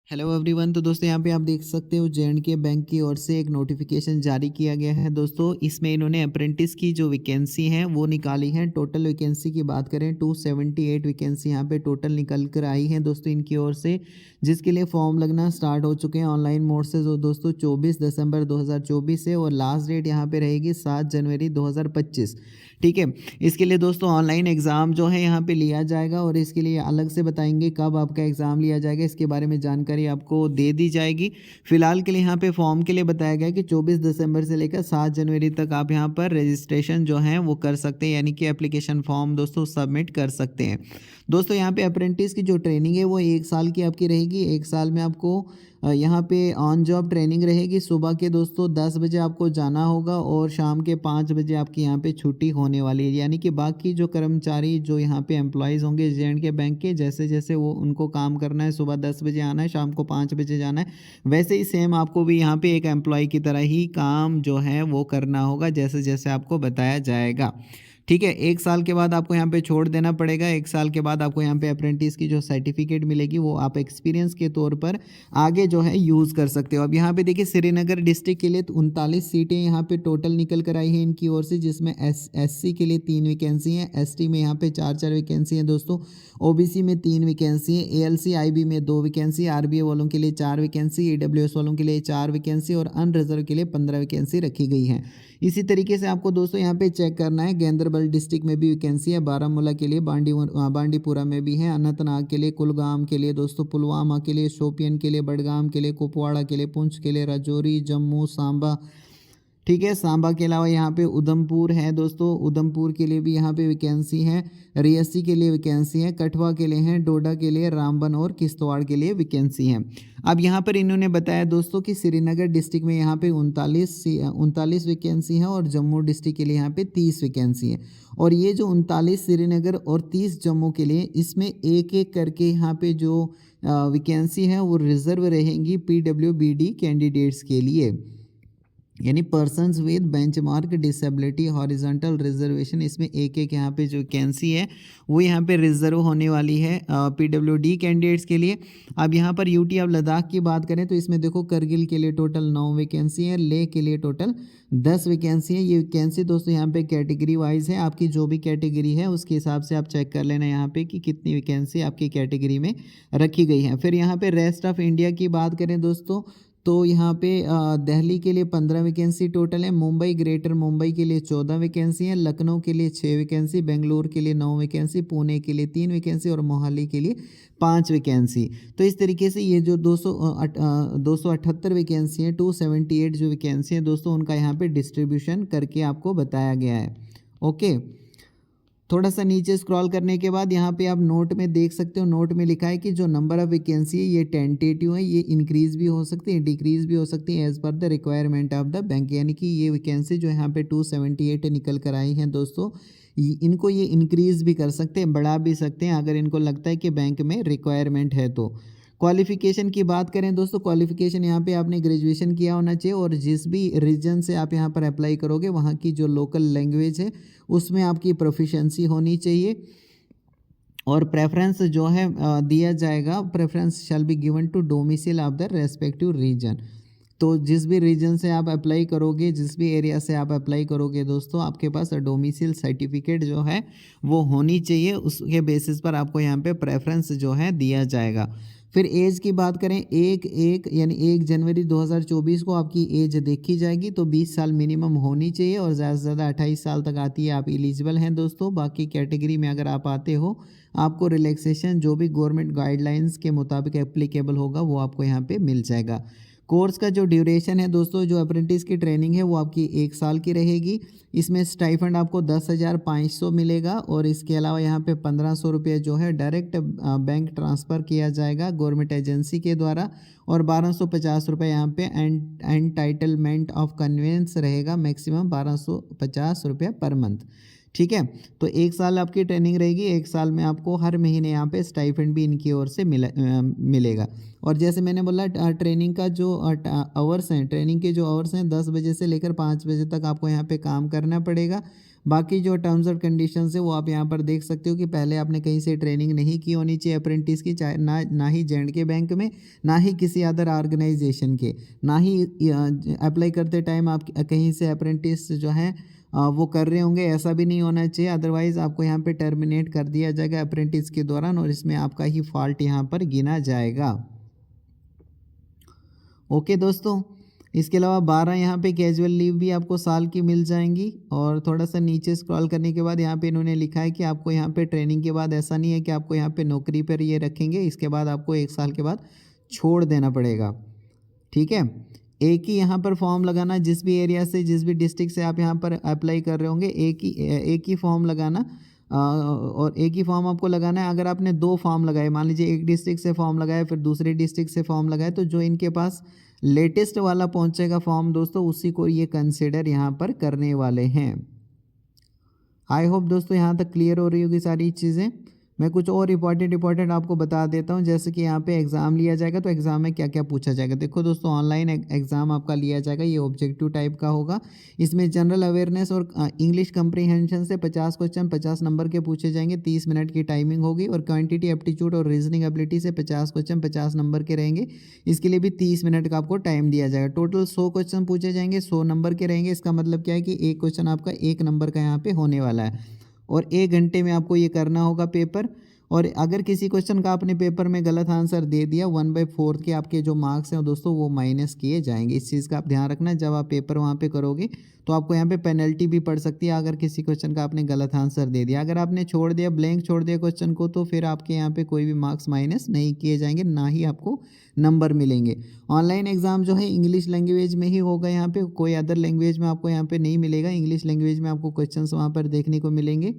Hello everyone. तो दोस्तों यहाँ पे आप देख सकते हो जे.एंड.के बैंक की ओर से एक नोटिफिकेशन जारी किया गया है। दोस्तों इसमें इन्होंने अप्रेंटिस की जो वैकेंसी है वो निकाली है। टोटल वैकेंसी की बात करें 278 वैकेंसी यहाँ पे टोटल निकल कर आई है दोस्तों इनकी ओर से, जिसके लिए फॉर्म लगना स्टार्ट हो चुके हैं ऑनलाइन मोड से। जो दोस्तों 24 दिसंबर 2024 से और लास्ट डेट यहाँ पे रहेगी 7 जनवरी 2025। ठीक है, इसके लिए दोस्तों ऑनलाइन एग्ज़ाम जो है यहाँ पे लिया जाएगा और इसके लिए अलग से बताएंगे कब आपका एग्ज़ाम लिया जाएगा, इसके बारे में जानकारी आपको दे दी जाएगी। फिलहाल के लिए यहाँ पे फॉर्म के लिए बताया गया कि 24 दिसंबर से लेकर 7 जनवरी तक आप यहाँ पर रजिस्ट्रेशन जो है वो कर सकते हैं, यानी कि एप्लीकेशन फॉर्म दोस्तों सबमिट कर सकते हैं। दोस्तों यहाँ पे अप्रेंटिस की जो ट्रेनिंग है वो 1 साल की आपकी रहेगी। 1 साल में आपको यहाँ पे ऑन जॉब ट्रेनिंग रहेगी। सुबह के दोस्तों 10 बजे आपको जाना होगा और शाम के 5 बजे आपकी यहाँ पे छुट्टी होने वाली है। यानी कि बाकी जो कर्मचारी जो यहाँ पे एम्प्लॉयज़ होंगे जे.एंड.के बैंक के, जैसे जैसे वो उनको काम करना है, सुबह 10 बजे आना है, शाम को 5 बजे जाना है, वैसे ही सेम आपको भी यहाँ पे एक एम्प्लॉय की तरह ही काम जो है वो करना होगा, जैसे जैसे आपको बताया जाएगा। ठीक है, 1 साल के बाद आपको यहाँ पे छोड़ देना पड़ेगा। 1 साल के बाद आपको यहाँ पे अप्रेंटिस की जो सर्टिफिकेट मिलेगी वो आप एक्सपीरियंस के तौर पर आगे जो है यूज़ कर सकते हो। अब यहाँ पे देखिए श्रीनगर डिस्ट्रिक्ट के लिए 39 सीटें यहाँ पे टोटल निकल कर आई हैं इनकी ओर से, जिसमें एससी के लिए 3 वैकेंसी हैं, एसटी में यहाँ पे 4 वैकेंसी हैं दोस्तों, ओबीसी में 3 वैकेंसी हैं, एएलसी आईबी में 2 वैकेंसी, आरबीए वालों के लिए 4 वैकेंसी, ईडब्ल्यूएस वालों के लिए 4 वैकेंसी और अनरिजर्व के लिए 15 वैकेंसी रखी गई हैं। इसी तरीके से आपको दोस्तों यहाँ पे चेक करना है, गेंदरबल डिस्ट्रिक्ट में भी वैकेंसी है, बारामूला के लिए, बांडीपुरा में भी है, अनंतनाग के लिए, कुलगाम के लिए दोस्तों, पुलवामा के लिए, शोपियन के लिए, बडगाम के लिए, कुपवाड़ा के लिए, पुंछ के लिए, राजौरी, जम्मू, सांबा। ठीक है, सांबा के अलावा यहाँ पे उधमपुर है दोस्तों, उधमपुर के लिए भी यहाँ पे वैकेंसी है, रियासी के लिए वैकेंसी है, कठवा के लिए है, डोडा के लिए, रामबन और किश्तवाड़ के लिए वैकेंसी है। अब यहाँ पर इन्होंने बताया दोस्तों कि श्रीनगर डिस्ट्रिक्ट में यहाँ पे 39 वैकेंसी है और जम्मू डिस्ट्रिक्ट के लिए यहाँ पे 30 वैकेंसी है। और ये जो 39 श्रीनगर और 30 जम्मू के लिए, इसमें एक एक करके यहाँ पे जो वैकेंसी है वो रिजर्व रहेंगी PWBD कैंडिडेट्स के लिए, यानी persons with benchmark disability horizontal reservation. इसमें एक एक यहाँ पे जो वैकेंसी है वो यहाँ पे रिजर्व होने वाली है PWD कैंडिडेट्स के लिए। अब यहाँ पर यूटी ऑफ लद्दाख की बात करें तो इसमें देखो करगिल के लिए टोटल 9 वैकेंसी है, लेह के लिए टोटल 10 वैकेंसी है। ये वैकेंसी दोस्तों यहाँ पे कैटेगरी वाइज है, आपकी जो भी कैटेगरी है उसके हिसाब से आप चेक कर लेना यहाँ पे कि कितनी वैकेंसी आपकी कैटेगरी में रखी गई है। फिर यहाँ पे रेस्ट ऑफ इंडिया की बात करें दोस्तों तो यहाँ पे दिल्ली के लिए 15 वैकेंसी टोटल है, मुंबई ग्रेटर मुंबई के लिए 14 वैकेंसी है, लखनऊ के लिए 6 वैकेंसी, बेंगलुरु के लिए 9 वैकेंसी, पुणे के लिए 3 वैकेंसी और मोहाली के लिए 5 वैकेंसी। तो इस तरीके से ये जो 278 वैकेंसी है, 278 जो वैकेंसी है दोस्तों, उनका यहाँ पे डिस्ट्रीब्यूशन करके आपको बताया गया है। ओके, थोड़ा सा नीचे स्क्रॉल करने के बाद यहाँ पे आप नोट में देख सकते हो, नोट में लिखा है कि जो नंबर ऑफ वैकेंसी है ये टेंटेटिव है, ये इंक्रीज भी हो सकती है, डिक्रीज भी हो सकती है as per the requirement of the bank. यानी कि ये वैकेंसी जो यहाँ पे 278 निकल कर आई हैं दोस्तों, इनको ये इंक्रीज भी कर सकते हैं, बढ़ा भी सकते हैं अगर इनको लगता है कि बैंक में रिक्वायरमेंट है तो। क्वालिफिकेशन की बात करें दोस्तों, क्वालिफिकेशन यहाँ पे आपने ग्रेजुएशन किया होना चाहिए और जिस भी रीजन से आप यहाँ पर अप्लाई करोगे वहाँ की जो लोकल लैंग्वेज है उसमें आपकी प्रोफिशेंसी होनी चाहिए। और प्रेफरेंस जो है दिया जाएगा, preference shall be given to domicile of the respective region. तो जिस भी रीजन से आप अप्लाई करोगे, जिस भी एरिया से आप अप्लाई करोगे दोस्तों, आपके पास डोमिसाइल सर्टिफिकेट जो है वो होनी चाहिए, उसके बेसिस पर आपको यहाँ पे प्रेफरेंस जो है दिया जाएगा। फिर एज की बात करें, यानी 1 जनवरी 2024 को आपकी एज देखी जाएगी, तो 20 साल मिनिमम होनी चाहिए और ज़्यादा से ज़्यादा 28 साल तक आती है आप एलिजिबल हैं दोस्तों। बाकी कैटेगरी में अगर आप आते हो, आपको रिलैक्सेशन जो भी गवर्नमेंट गाइडलाइंस के मुताबिक एप्लीकेबल होगा वो आपको यहाँ पे मिल जाएगा। कोर्स का जो ड्यूरेशन है दोस्तों, जो अप्रेंटिस की ट्रेनिंग है वो आपकी 1 साल की रहेगी। इसमें स्टाइफंड आपको 10,500 मिलेगा और इसके अलावा यहाँ पे 1,500 रुपये जो है डायरेक्ट बैंक ट्रांसफ़र किया जाएगा गवर्नमेंट एजेंसी के द्वारा और 1,250 रुपये यहाँ पे एंटाइटलमेंट ऑफ कन्वेंस रहेगा, मैक्सिमम 1,250 रुपये पर मंथ। ठीक है, तो 1 साल आपकी ट्रेनिंग रहेगी, 1 साल में आपको हर महीने यहाँ पे स्टाइफंड भी इनकी ओर से मिलेगा। और जैसे मैंने बोला ट्रेनिंग का जो आवर्स हैं, ट्रेनिंग के जो आवर्स हैं 10 बजे से लेकर 5 बजे तक आपको यहाँ पे काम करना पड़ेगा। बाकी जो टर्म्स और कंडीशंस है वो आप यहाँ पर देख सकते हो कि पहले आपने कहीं से ट्रेनिंग नहीं की होनी चाहिए अप्रेंटिस की, चाहे ना ही जे.एंड.के बैंक में, ना ही किसी अदर ऑर्गेनाइजेशन के, ना ही अप्लाई करते टाइम आप कहीं से अप्रेंटिस जो है वो कर रहे होंगे, ऐसा भी नहीं होना चाहिए। अदरवाइज़ आपको यहाँ पे टर्मिनेट कर दिया जाएगा अप्रेंटिस के दौरान और इसमें आपका ही फॉल्ट यहाँ पर गिना जाएगा। ओके दोस्तों, इसके अलावा 12 यहाँ पे कैजुअल लीव भी आपको साल की मिल जाएंगी। और थोड़ा सा नीचे स्क्रॉल करने के बाद यहाँ पे इन्होंने लिखा है कि आपको यहाँ पे ट्रेनिंग के बाद ऐसा नहीं है कि आपको यहाँ पे नौकरी पर ये रखेंगे, इसके बाद आपको 1 साल के बाद छोड़ देना पड़ेगा। ठीक है, एक ही यहाँ पर फॉर्म लगाना, जिस भी एरिया से, जिस भी डिस्ट्रिक्ट से आप यहाँ पर अप्लाई कर रहे होंगे, एक ही फॉर्म लगाना। और एक ही फॉर्म आपको लगाना है। अगर आपने 2 फॉर्म लगाए, मान लीजिए एक डिस्ट्रिक्ट से फॉर्म लगाए फिर दूसरे डिस्ट्रिक्ट से फॉर्म लगाए, तो जो इनके पास लेटेस्ट वाला पहुंचेगा फॉर्म दोस्तों, उसी को ये कंसिडर यहाँ पर करने वाले हैं। आई होप दोस्तों यहाँ तक क्लियर हो रही होगी सारी चीज़ें। मैं कुछ और इंपॉर्टेंट आपको बता देता हूँ, जैसे कि यहाँ पे एग्ज़ाम लिया जाएगा तो एग्ज़ाम में क्या क्या पूछा जाएगा। देखो दोस्तों, ऑनलाइन एग्ज़ाम आपका लिया जाएगा, ये ऑब्जेक्टिव टाइप का होगा। इसमें जनरल अवेयरनेस और इंग्लिश कंप्रीहेंशन से 50 क्वेश्चन 50 नंबर के पूछे जाएंगे, 30 मिनट की टाइमिंग होगी। और क्वांटिटी एप्टीट्यूड और रीजनिंग एबिलिटी से 50 क्वेश्चन 50 नंबर के रहेंगे, इसके लिए भी 30 मिनट का आपको टाइम दिया जाएगा। टोटल 100 क्वेश्चन पूछे जाएंगे, 100 नंबर के रहेंगे। इसका मतलब क्या है कि एक क्वेश्चन आपका 1 नंबर का यहाँ पे होने वाला है और 1 घंटे में आपको ये करना होगा पेपर। और अगर किसी क्वेश्चन का आपने पेपर में गलत आंसर दे दिया, 1/4 के आपके जो मार्क्स हैं दोस्तों वो माइनस किए जाएंगे। इस चीज़ का आप ध्यान रखना, जब आप पेपर वहाँ पे करोगे तो आपको यहाँ पे पेनल्टी भी पड़ सकती है अगर किसी क्वेश्चन का आपने गलत आंसर दे दिया। अगर आपने छोड़ दिया, ब्लैंक छोड़ दिया क्वेश्चन को, तो फिर आपके यहाँ पे कोई भी मार्क्स माइनस नहीं किए जाएंगे, ना ही आपको नंबर मिलेंगे। ऑनलाइन एग्ज़ाम जो है इंग्लिश लैंग्वेज में ही होगा, यहाँ पे कोई अदर लैंग्वेज में आपको यहाँ पे नहीं मिलेगा। इंग्लिश लैंग्वेज में आपको क्वेश्चन वहाँ पर देखने को मिलेंगे।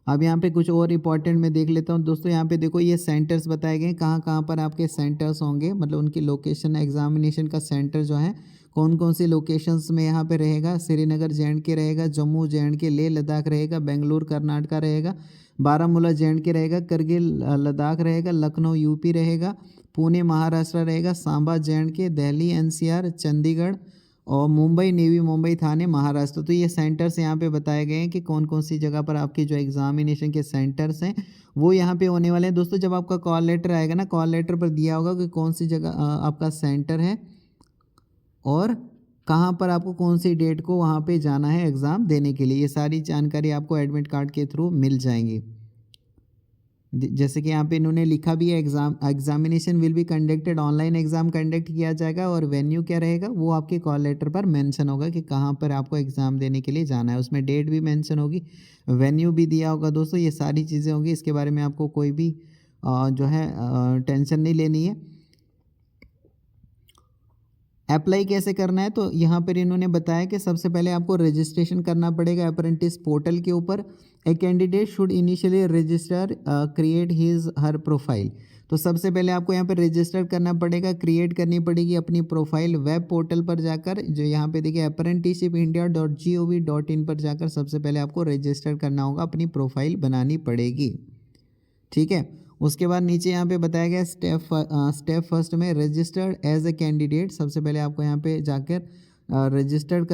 अब यहाँ पे कुछ और इंपॉर्टेंट मैं देख लेता हूँ दोस्तों। यहाँ पे देखो, ये सेंटर्स बताए गए हैं, कहाँ कहाँ पर आपके सेंटर्स होंगे, मतलब उनकी लोकेशन, एग्जामिनेशन का सेंटर जो है कौन कौन सी लोकेशंस में यहाँ पे रहेगा। श्रीनगर जे.एंड.के रहेगा, जम्मू जे.एंड.के, लेह लद्दाख रहेगा, बेंगलुरु कर्नाटका रहेगा, बारामूला जे.एंड.के रहेगा, करगिल लद्दाख रहेगा, लखनऊ यूपी रहेगा, पुणे महाराष्ट्र रहेगा, सांबा जे.एंड.के, दिल्ली एनसीआर, चंडीगढ़ और मुंबई नेवी मुंबई थाने महाराष्ट्र। तो ये सेंटर्स यहाँ पे बताए गए हैं कि कौन कौन सी जगह पर आपके जो एग्जामिनेशन के सेंटर्स हैं वो यहाँ पे होने वाले हैं। दोस्तों, जब आपका कॉल लेटर आएगा ना, कॉल लेटर पर दिया होगा कि कौन सी जगह आपका सेंटर है और कहाँ पर आपको कौन सी डेट को वहाँ पे जाना है एग्ज़ाम देने के लिए। ये सारी जानकारी आपको एडमिट कार्ड के थ्रू मिल जाएंगी। जैसे कि यहाँ पे इन्होंने लिखा भी है, examination will be conducted, online exam conduct किया जाएगा और वेन्यू क्या रहेगा वो आपके कॉल लेटर पर मेंशन होगा कि कहाँ पर आपको एग्ज़ाम देने के लिए जाना है। उसमें डेट भी मेंशन होगी, वेन्यू भी दिया होगा दोस्तों। ये सारी चीज़ें होंगी, इसके बारे में आपको कोई भी जो है टेंशन नहीं लेनी है। अप्लाई कैसे करना है, तो यहाँ पर इन्होंने बताया कि सबसे पहले आपको रजिस्ट्रेशन करना पड़ेगा अप्रेंटिस पोर्टल के ऊपर। A candidate should initially register create his her profile. तो सबसे पहले आपको यहाँ पे रजिस्टर करना पड़ेगा, क्रिएट करनी पड़ेगी अपनी प्रोफाइल वेब पोर्टल पर जाकर, जो यहाँ पे देखिए apprenticeshipindia.gov.in पर जाकर सबसे पहले आपको रजिस्टर करना होगा, अपनी प्रोफाइल बनानी पड़ेगी। ठीक है, उसके बाद नीचे यहाँ पे बताया गया स्टेप फर्स्ट में रजिस्टर्ड एज ए कैंडिडेट। सबसे पहले आपको यहाँ पे जाकर रजिस्टर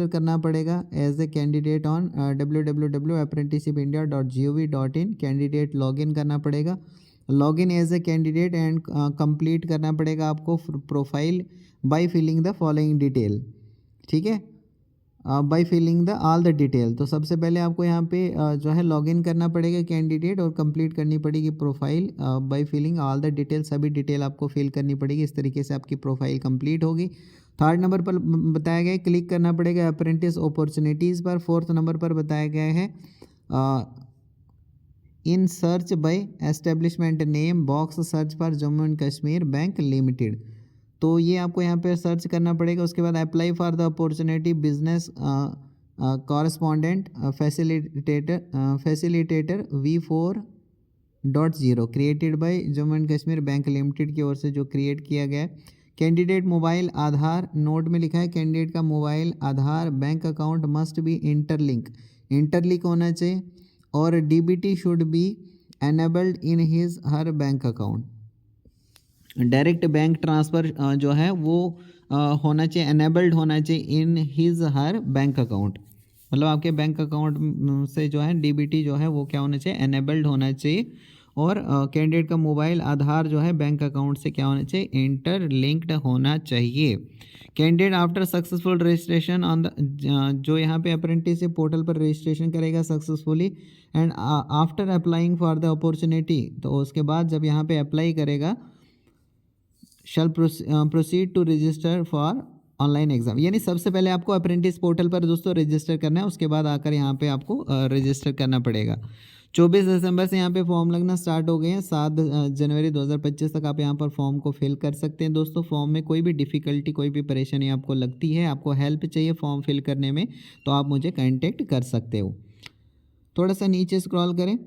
करना पड़ेगा as a candidate on www.apprenticeshipindia.gov.in। Candidate login करना पड़ेगा, login as a candidate and complete करना पड़ेगा आपको profile by filling the following detail. ठीक है, by filling the all the detail. तो सबसे पहले आपको यहाँ पे जो है लॉगिन करना पड़ेगा कैंडिडेट और कंप्लीट करनी पड़ेगी profile by filling all the detail. सभी डिटेल आपको फिल करनी पड़ेगी, इस तरीके से आपकी प्रोफाइल कंप्लीट होगी। थर्ड नंबर पर बताया गया है क्लिक करना पड़ेगा अप्रेंटिस अपॉर्चुनिटीज़ पर। फोर्थ नंबर पर बताया गया है in search by establishment name box search पर Jammu and Kashmir bank limited. तो ये आपको यहाँ पे सर्च करना पड़ेगा। उसके बाद apply for the opportunity business correspondent facilitator V4.0 created by Jammu and Kashmir bank limited की ओर से जो क्रिएट किया गया है। कैंडिडेट मोबाइल आधार, नोट में लिखा है कैंडिडेट का mobile Aadhaar bank account must be interlink होना चाहिए और DBT should be enabled in his her bank account. Direct bank transfer जो है वो होना चाहिए, एनेबल्ड होना चाहिए in his her bank account. मतलब आपके बैंक अकाउंट से जो है डीबीटी जो है वो क्या होना चाहिए, एनेबल्ड होना चाहिए। और कैंडिडेट का मोबाइल आधार जो है बैंक अकाउंट से क्या होना चाहिए, इंटरलिंक्ड होना चाहिए। Candidate after successful registration on the, जो यहाँ पे अप्रेंटिसशिप पोर्टल पर रजिस्ट्रेशन करेगा successfully and after applying for the opportunity, तो उसके बाद जब यहाँ पे अप्लाई करेगा, shall proceed to register for online exam. यानी सबसे पहले आपको अप्रेंटिस पोर्टल पर दोस्तों रजिस्टर करना है, उसके बाद आकर यहाँ पे आपको रजिस्टर करना पड़ेगा। 24 दिसंबर से यहाँ पे फॉर्म लगना स्टार्ट हो गए हैं। 7 जनवरी 2025 तक आप यहाँ पर फॉर्म को फिल कर सकते हैं। दोस्तों फॉर्म में कोई भी डिफ़िकल्टी, कोई भी परेशानी आपको लगती है, आपको हेल्प चाहिए फॉर्म फिल करने में, तो आप मुझे कांटेक्ट कर सकते हो। थोड़ा सा नीचे स्क्रॉल करें।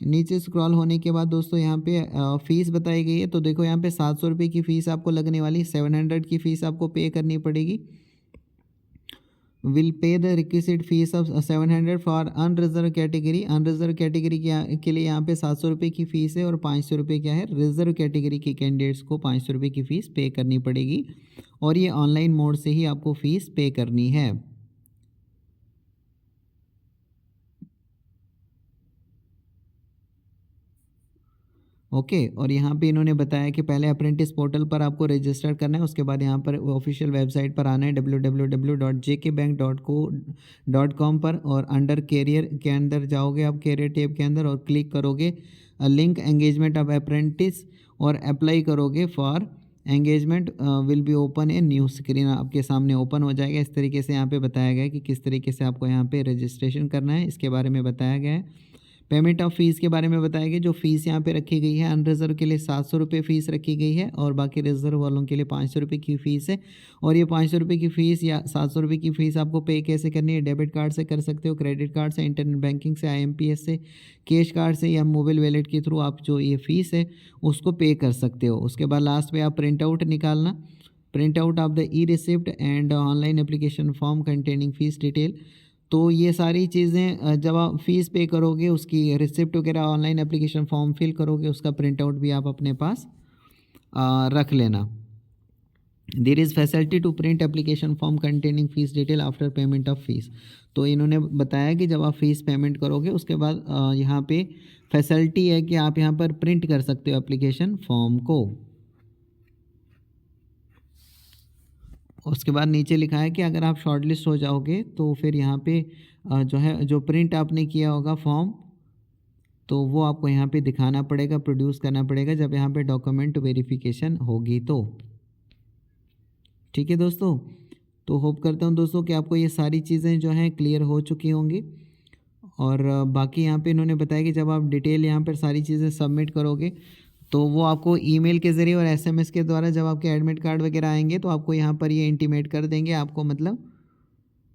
नीचे स्क्रॉल होने के बाद दोस्तों यहाँ पे फ़ीस बताई गई है। तो देखो यहाँ पे 700 रुपये की फ़ीस आपको लगने वाली, 700 की फ़ीस आपको पे करनी पड़ेगी। Will pay the requisite fee of 700 for unreserve category. Unreserve category के लिए यहाँ पे 700 रुपये की फ़ीस है और 500 रुपये क्या है, रिजर्व कैटेगरी के कैंडिडेट्स को 500 रुपये की फ़ीस पे करनी पड़ेगी। और ये ऑनलाइन मोड से ही आपको फ़ीस पे करनी है। ओके और यहाँ पे इन्होंने बताया कि पहले अप्रेंटिस पोर्टल पर आपको रजिस्टर करना है, उसके बाद यहाँ पर ऑफिशियल वेबसाइट पर आना है www.jkbank.co.com पर, और अंडर कैरियर के अंदर जाओगे आप, कैरियर टैब के अंदर, और क्लिक करोगे लिंक एंगेजमेंट ऑफ अप्रेंटिस और अप्लाई करोगे for engagement. Will be open a new screen, आपके सामने ओपन हो जाएगा। इस तरीके से यहाँ पे बताया गया है कि किस तरीके से आपको यहाँ पे रजिस्ट्रेशन करना है, इसके बारे में बताया गया है। पेमेंट ऑफ फीस के बारे में बताया गया। जो फीस यहाँ पे रखी गई है, अनरिजर्व के लिए 700 रुपये फ़ीस रखी गई है और बाकी रिजर्व वालों के लिए 500 रुपये की फ़ीस है। और ये 500 रुपये की फ़ीस या 700 रुपये की फ़ीस आपको पे कैसे करनी है, डेबिट कार्ड से कर सकते हो, क्रेडिट कार्ड से, इंटरनेट बैंकिंग से, IMPS से, कैश कार्ड से, या मोबाइल वॉलेट के थ्रू आप जो ये फ़ीस है उसको पे कर सकते हो। उसके बाद लास्ट में आप प्रिंट आउट निकालना, print out of the E receipt and online application form containing fee detail. तो ये सारी चीज़ें जब आप फ़ीस पे करोगे, उसकी रिसिप्ट वगैरह, ऑनलाइन एप्लीकेशन फॉर्म फिल करोगे, उसका प्रिंट आउट भी आप अपने पास रख लेना। There is facility to print application form containing fee detail after payment of fee. तो इन्होंने बताया कि जब आप फ़ीस पेमेंट करोगे उसके बाद यहाँ पे फैसिलिटी है कि आप यहाँ पर प्रिंट कर सकते हो एप्लीकेशन फॉर्म को। उसके बाद नीचे लिखा है कि अगर आप शॉर्टलिस्ट हो जाओगे तो फिर यहाँ पे जो है, जो प्रिंट आपने किया होगा फॉर्म, तो वो आपको यहाँ पे दिखाना पड़ेगा, प्रोड्यूस करना पड़ेगा जब यहाँ पे डॉक्यूमेंट वेरिफिकेशन होगी तो। ठीक है दोस्तों, तो होप करता हूँ दोस्तों कि आपको ये सारी चीज़ें जो हैं क्लियर हो चुकी होंगी। और बाकी यहाँ पे इन्होंने बताया कि जब आप डिटेल यहाँ पर सारी चीज़ें सबमिट करोगे तो वो आपको ईमेल के ज़रिए और SMS के द्वारा जब आपके एडमिट कार्ड वगैरह आएंगे तो आपको यहाँ पर ये इंटीमेट कर देंगे, आपको मतलब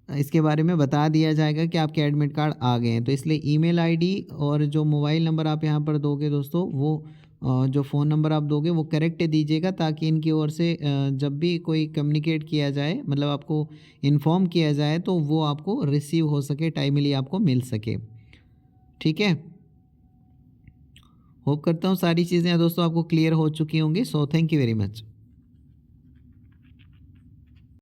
इसके बारे में बता दिया जाएगा कि आपके एडमिट कार्ड आ गए हैं। तो इसलिए ईमेल आईडी और जो मोबाइल नंबर आप यहाँ पर दोगे दोस्तों, वो जो फ़ोन नंबर आप दोगे वो करेक्ट दीजिएगा, ताकि इनकी ओर से जब भी कोई कम्युनिकेट किया जाए, मतलब आपको इन्फॉर्म किया जाए, तो वो आपको रिसीव हो सके, टाइमली आपको मिल सके। ठीक है, होप करता हूँ सारी चीज़ें दोस्तों आपको क्लियर हो चुकी होंगी। So thank you very much.